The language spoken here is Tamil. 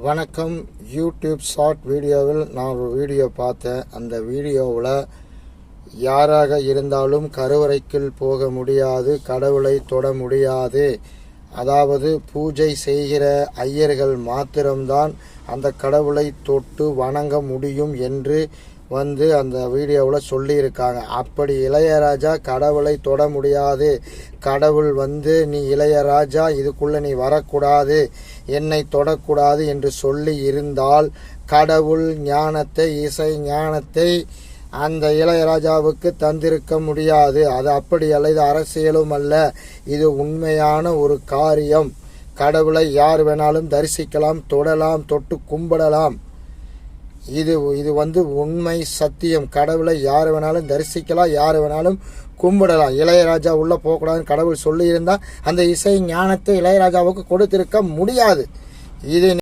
வணக்கம். யூடியூப் ஷார்ட் வீடியோவில் நான் ஒரு வீடியோ பார்த்தேன். அந்த வீடியோவில் யாராக இருந்தாலும் கருவறைக்குள் போக முடியாது, கடவுளை தொட முடியாது. அதாவது பூஜை செய்கிற ஐயர்கள் மாத்திரம்தான் அந்த கடவுளை தொட்டு வணங்க முடியும் என்று அந்த வீடியோவில் சொல்லியிருக்காங்க. அப்படி இளையராஜா கடவுளை தொட முடியாது, கடவுள் நீ இளையராஜா இதுக்குள்ளே நீ வரக்கூடாது, என்னை தொடக்கூடாது என்று சொல்லி இருந்தால் கடவுள் ஞானத்தை, இசை ஞானத்தை அந்த இளையராஜாவுக்கு தந்திருக்க முடியாது. அது அப்படி அல்ல, இது அரசியலும் அல்ல, இது உண்மையான ஒரு காரியம். கடவுளை யார் வேணாலும் தரிசிக்கலாம், தொடலாம், தொட்டு கும்பிடலாம். இது உண்மை சத்தியம். கடவுளை யார் வேணாலும் தரிசிக்கலாம், யார் வேணாலும் கும்பிடலாம். இளையராஜா உள்ளே போகக்கூடாதுன்னு கடவுள் சொல்லியிருந்தால் அந்த இசை ஞானத்தை இளையராஜாவுக்கு கொடுத்திருக்க முடியாது. இது